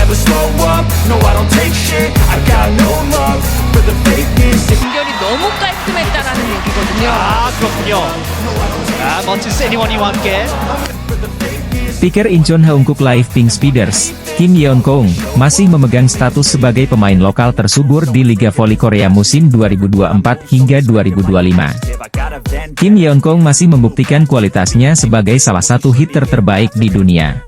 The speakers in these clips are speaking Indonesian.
never slow up, no I don't take shit. I got no love for the fakeness. 연결이 너무 깔끔했다라는 얘기거든요. 아, 그렇군요. 아, 멋진 세리머니와 함께 Speaker Incheon Heungkook Live Pink Speeders, Kim Yeon-kong, masih memegang status sebagai pemain lokal tersubur di Liga Voli Korea musim 2024 hingga 2025. Kim Yeon-kong masih membuktikan kualitasnya sebagai salah satu hitter terbaik di dunia.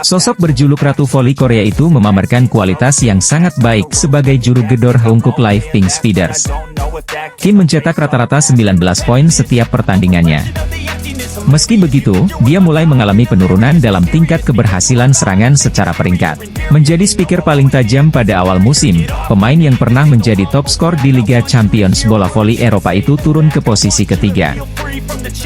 Sosok berjuluk Ratu Voli Korea itu memamerkan kualitas yang sangat baik sebagai juru gedor Heungkook Live Pink Speeders. Kim mencetak rata-rata 19 poin setiap pertandingannya. Meski begitu, dia mulai mengalami penurunan dalam tingkat keberhasilan serangan secara peringkat. Menjadi speaker paling tajam pada awal musim, pemain yang pernah menjadi top skor di Liga Champions bola voli Eropa itu turun ke posisi ketiga.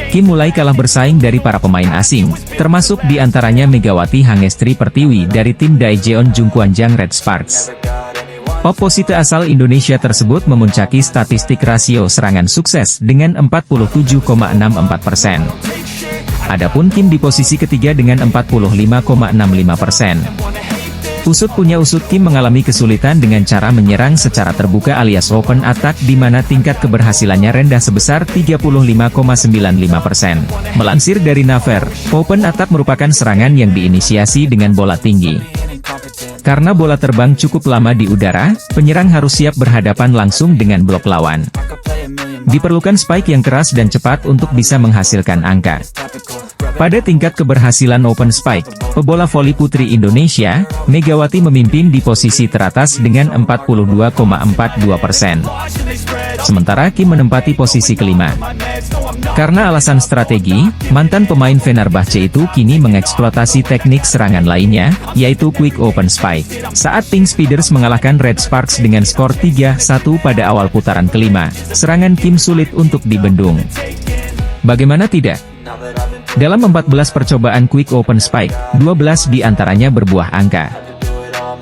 Kim mulai kalah bersaing dari para pemain asing, termasuk di antaranya Megawati Hangestri Pertiwi dari tim Daejeon Jungkwanjang Red Sparks. Oposite asal Indonesia tersebut memuncaki statistik rasio serangan sukses dengan 47,64%. Adapun Kim di posisi ketiga dengan 45,65%. Usut punya usut, Kim mengalami kesulitan dengan cara menyerang secara terbuka alias open attack di mana tingkat keberhasilannya rendah sebesar 35,95%. Melansir dari Naver, open attack merupakan serangan yang diinisiasi dengan bola tinggi. Karena bola terbang cukup lama di udara, penyerang harus siap berhadapan langsung dengan blok lawan. Diperlukan spike yang keras dan cepat untuk bisa menghasilkan angka. Pada tingkat keberhasilan open spike, pebola voli putri Indonesia, Megawati memimpin di posisi teratas dengan 42,42%. Sementara Kim menempati posisi kelima. Karena alasan strategi, mantan pemain Fenerbahce itu kini mengeksploitasi teknik serangan lainnya, yaitu quick open spike. Saat Pink Speeders mengalahkan Red Sparks dengan skor 3-1 pada awal putaran kelima, serangan Kim sulit untuk dibendung. Bagaimana tidak? Dalam 14 percobaan quick open spike, 12 diantaranya berbuah angka.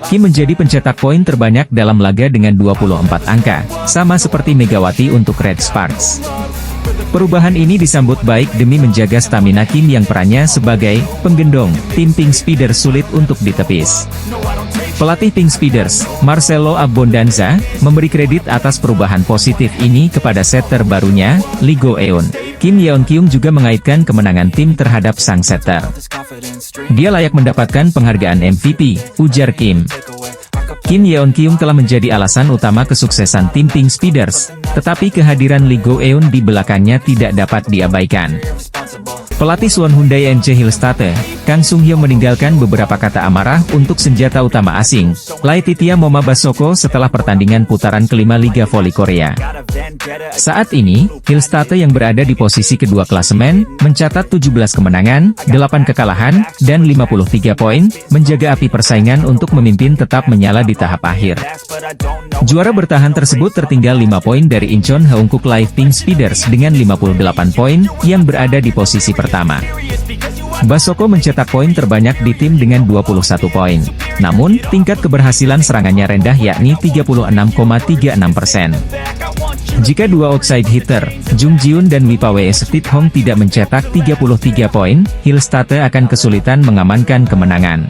Kim menjadi pencetak poin terbanyak dalam laga dengan 24 angka, sama seperti Megawati untuk Red Sparks. Perubahan ini disambut baik demi menjaga stamina Kim yang perannya sebagai penggendong tim Pink Speeders sulit untuk ditepis. Pelatih Pink Speeders, Marcelo Abbondanza, memberi kredit atas perubahan positif ini kepada setter barunya, Lee Go-eun. Kim Yeon-kyung juga mengaitkan kemenangan tim terhadap sang setter. Dia layak mendapatkan penghargaan MVP, ujar Kim. Kim Yeon-kyung telah menjadi alasan utama kesuksesan tim Pink Speeders, tetapi kehadiran Lee Go-eun di belakangnya tidak dapat diabaikan. Pelatih Suwon Hyundai NC Hillstate, Kang Sung-hyo meninggalkan beberapa kata amarah untuk senjata utama asing, Laetitia Moma Basoko setelah pertandingan putaran kelima Liga Voli Korea. Saat ini, Hillstate yang berada di posisi kedua klasemen, mencatat 17 kemenangan, 8 kekalahan, dan 53 poin, menjaga api persaingan untuk memimpin tetap menyala di tahap akhir. Juara bertahan tersebut tertinggal 5 poin dari Incheon Heungkook Live Pink Speeders dengan 58 poin, yang berada di posisi pertama. Basoko mencetak poin terbanyak di tim dengan 21 poin. Namun, tingkat keberhasilan serangannya rendah yakni 36,36%. Jika dua outside hitter, Jung Jiun dan Wipawe Stithong tidak mencetak 33 poin, Hillstate akan kesulitan mengamankan kemenangan.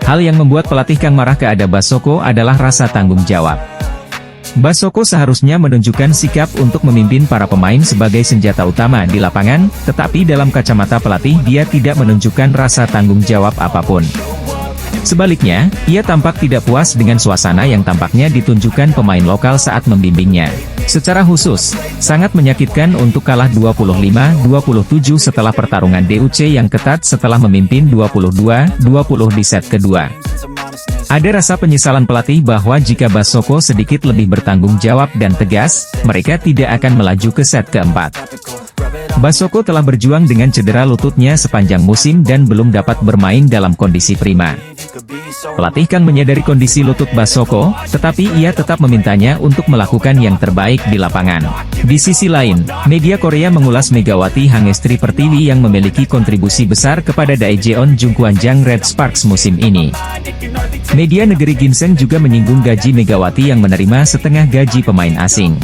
Hal yang membuat pelatih Kang marah ke Ada Basoko adalah rasa tanggung jawab. Basoko seharusnya menunjukkan sikap untuk memimpin para pemain sebagai senjata utama di lapangan, tetapi dalam kacamata pelatih dia tidak menunjukkan rasa tanggung jawab apapun. Sebaliknya, ia tampak tidak puas dengan suasana yang tampaknya ditunjukkan pemain lokal saat membimbingnya. Secara khusus, sangat menyakitkan untuk kalah 25-27 setelah pertarungan DUC yang ketat setelah memimpin 22-20 di set kedua. Ada rasa penyesalan pelatih bahwa jika Basoko sedikit lebih bertanggung jawab dan tegas, mereka tidak akan melaju ke set keempat. Basoko telah berjuang dengan cedera lututnya sepanjang musim dan belum dapat bermain dalam kondisi prima. Pelatih Kang menyadari kondisi lutut Basoko, tetapi ia tetap memintanya untuk melakukan yang terbaik di lapangan. Di sisi lain, media Korea mengulas Megawati Hangestri Pertiwi yang memiliki kontribusi besar kepada Daejeon Jungkwanjang Red Sparks musim ini. Media negeri Ginseng juga menyinggung gaji Megawati yang menerima setengah gaji pemain asing.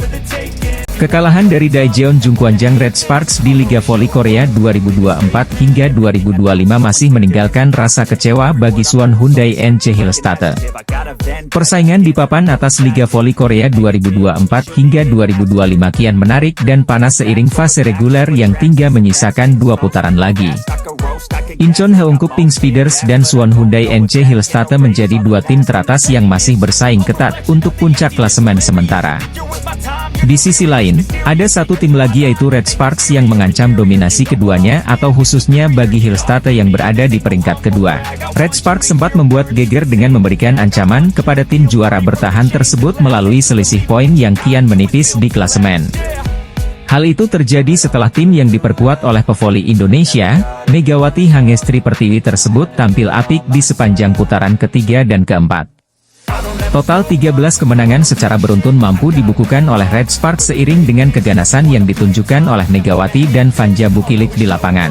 Kekalahan dari Daejeon Jungkwanjang Red Sparks di Liga Voli Korea 2024 hingga 2025 masih meninggalkan rasa kecewa bagi Suwon Hyundai NC Hillstatte. Persaingan di papan atas Liga Voli Korea 2024 hingga 2025 kian menarik dan panas seiring fase reguler yang tinggal menyisakan 2 putaran lagi. Incheon Haeunkook Pink Speeders dan Suwon Hyundai NC Hillstatte menjadi 2 tim teratas yang masih bersaing ketat untuk puncak klasemen sementara. Di sisi lain, ada satu tim lagi yaitu Red Sparks yang mengancam dominasi keduanya atau khususnya bagi Hillstatte yang berada di peringkat kedua. Red Sparks sempat membuat geger dengan memberikan ancaman kepada tim juara bertahan tersebut melalui selisih poin yang kian menipis di klasemen. Hal itu terjadi setelah tim yang diperkuat oleh pevoli Indonesia, Megawati Hangestri Pertiwi tersebut tampil apik di sepanjang putaran ketiga dan keempat. Total 13 kemenangan secara beruntun mampu dibukukan oleh Red Sparks seiring dengan keganasan yang ditunjukkan oleh Megawati dan Vanja Bukilik di lapangan.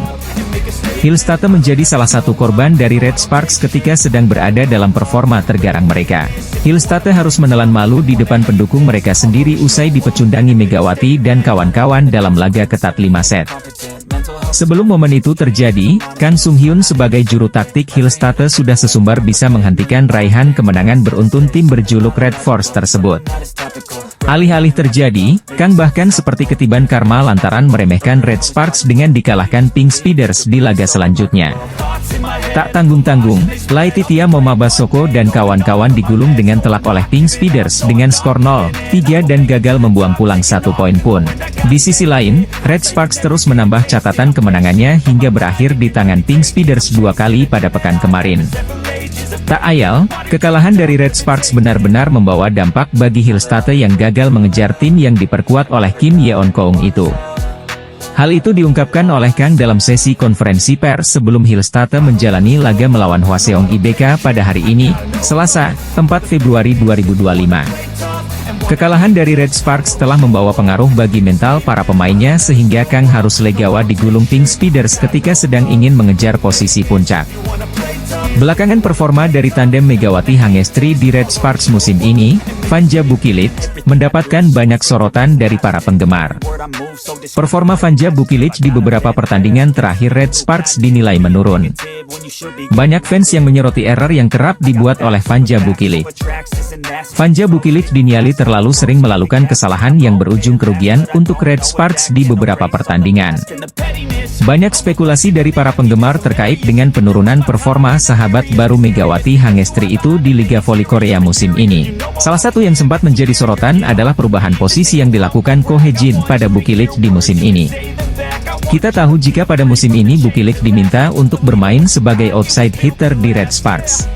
Hillstatte menjadi salah satu korban dari Red Sparks ketika sedang berada dalam performa tergarang mereka. Hillstatte harus menelan malu di depan pendukung mereka sendiri usai dipecundangi Megawati dan kawan-kawan dalam laga ketat 5 set. Sebelum momen itu terjadi, Kang Sung Hyun sebagai juru taktik Hillstatte sudah sesumbar bisa menghentikan raihan kemenangan beruntun tim berjuluk Red Force tersebut. Alih-alih terjadi, Kang bahkan seperti ketiban karma lantaran meremehkan Red Sparks dengan dikalahkan Pink Speeders di laga selanjutnya. Tak tanggung-tanggung, Laetitia Momabasoko dan kawan-kawan digulung dengan telak oleh Pink Speeders dengan skor 0-3 dan gagal membuang pulang 1 poin pun. Di sisi lain, Red Sparks terus menambah catatan kemenangannya hingga berakhir di tangan Pink Speeders 2 kali pada pekan kemarin. Tak ayal, kekalahan dari Red Sparks benar-benar membawa dampak bagi Hillstatte yang gagal mengejar tim yang diperkuat oleh Kim Yeon Koung itu. Hal itu diungkapkan oleh Kang dalam sesi konferensi pers sebelum Hillstatte menjalani laga melawan Hwaseong IBK pada hari ini, Selasa, 4 Februari 2025. Kekalahan dari Red Sparks telah membawa pengaruh bagi mental para pemainnya sehingga Kang harus legawa digulung Pink Speeders ketika sedang ingin mengejar posisi puncak. Belakangan performa dari tandem Megawati Hangestri di Red Sparks musim ini, Vanja Bukilik, mendapatkan banyak sorotan dari para penggemar. Performa Vanja Bukilik di beberapa pertandingan terakhir Red Sparks dinilai menurun. Banyak fans yang menyoroti error yang kerap dibuat oleh Vanja Bukilik. Vanja Bukilik dinilai terlalu sering melakukan kesalahan yang berujung kerugian untuk Red Sparks di beberapa pertandingan. Banyak spekulasi dari para penggemar terkait dengan penurunan performa sahabat baru Megawati Hangestri itu di Liga Voli Korea musim ini. Salah satu yang sempat menjadi sorotan adalah perubahan posisi yang dilakukan Ko Hae-jin pada Bukilik di musim ini. Kita tahu jika pada musim ini Bukilik diminta untuk bermain sebagai outside hitter di Red Sparks.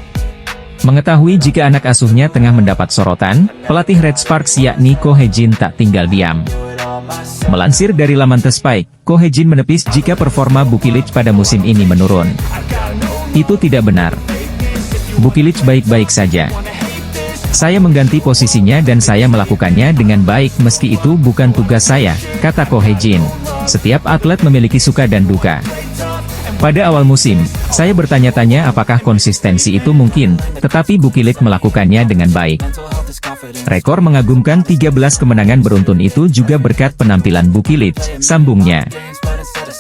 Mengetahui jika anak asuhnya tengah mendapat sorotan, pelatih Red Sparks yakni Ko Hae-jin tak tinggal diam. Melansir dari laman The Spike, Ko Hae-jin menepis jika performa Bukilik pada musim ini menurun. Itu tidak benar. Bukilik baik-baik saja. Saya mengganti posisinya dan saya melakukannya dengan baik meski itu bukan tugas saya, kata Ko Hae-jin. Setiap atlet memiliki suka dan duka. Pada awal musim, saya bertanya-tanya apakah konsistensi itu mungkin, tetapi Bukilik melakukannya dengan baik. Rekor mengagumkan 13 kemenangan beruntun itu juga berkat penampilan Bukilik, sambungnya.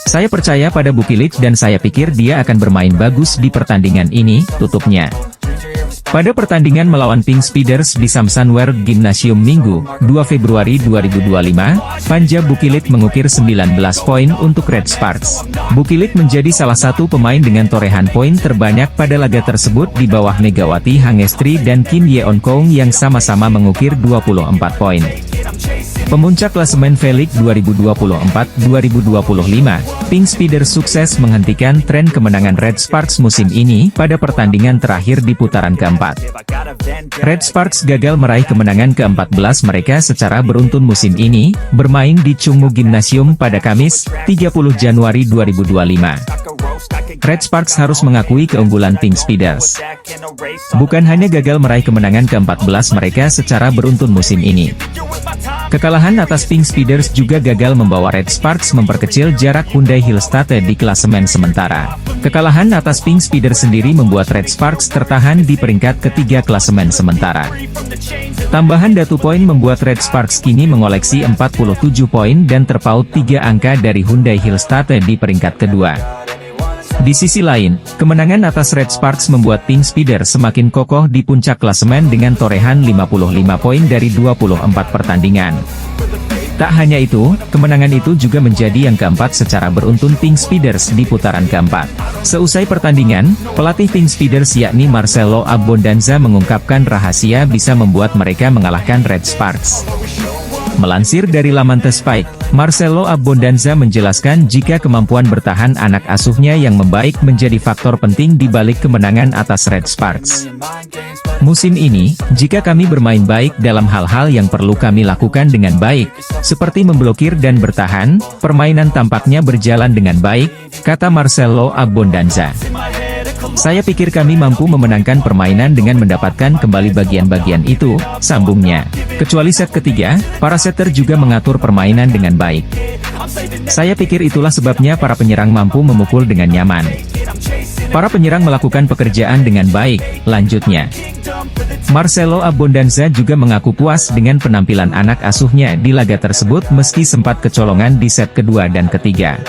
Saya percaya pada Bukilik dan saya pikir dia akan bermain bagus di pertandingan ini, tutupnya. Pada pertandingan melawan Pink Speeders di Samsunware Gymnasium Minggu, 2 Februari 2025, Vanja Bukilik mengukir 19 poin untuk Red Sparks. Bukilik menjadi salah satu pemain dengan torehan poin terbanyak pada laga tersebut di bawah Megawati Hangestri dan Kim Yeon Koung yang sama-sama mengukir 24 poin. Pemuncak klasemen V-League 2024-2025, Pink Speeders sukses menghentikan tren kemenangan Red Sparks musim ini pada pertandingan terakhir di putaran keempat. Red Sparks gagal meraih kemenangan ke-14 mereka secara beruntun musim ini, bermain di Chungmu Gymnasium pada Kamis, 30 Januari 2025. Red Sparks harus mengakui keunggulan Pink Speeders. Bukan hanya gagal meraih kemenangan ke-14 mereka secara beruntun musim ini. Kekalahan atas Pink Speeders juga gagal membawa Red Sparks memperkecil jarak Hyundai Hillstate di klasemen sementara. Kekalahan atas Pink Speeders sendiri membuat Red Sparks tertahan di peringkat ketiga klasemen sementara. Tambahan datu poin membuat Red Sparks kini mengoleksi 47 poin dan terpaut 3 angka dari Hyundai Hillstate di peringkat kedua. Di sisi lain, kemenangan atas Red Sparks membuat Pink Speeders semakin kokoh di puncak klasemen dengan torehan 55 poin dari 24 pertandingan. Tak hanya itu, kemenangan itu juga menjadi yang keempat secara beruntun Pink Speeders di putaran keempat. Seusai pertandingan, pelatih Pink Speeders yakni Marcelo Abbondanza mengungkapkan rahasia bisa membuat mereka mengalahkan Red Sparks. Melansir dari laman The Spike, Marcelo Abbondanza menjelaskan jika kemampuan bertahan anak asuhnya yang membaik menjadi faktor penting di balik kemenangan atas Red Sparks. Musim ini, jika kami bermain baik dalam hal-hal yang perlu kami lakukan dengan baik, seperti memblokir dan bertahan, permainan tampaknya berjalan dengan baik, kata Marcelo Abbondanza. Saya pikir kami mampu memenangkan permainan dengan mendapatkan kembali bagian-bagian itu, sambungnya. Kecuali set ketiga, para setter juga mengatur permainan dengan baik. Saya pikir itulah sebabnya para penyerang mampu memukul dengan nyaman. Para penyerang melakukan pekerjaan dengan baik, lanjutnya. Marcelo Abbondanza juga mengaku puas dengan penampilan anak asuhnya di laga tersebut meski sempat kecolongan di set kedua dan ketiga.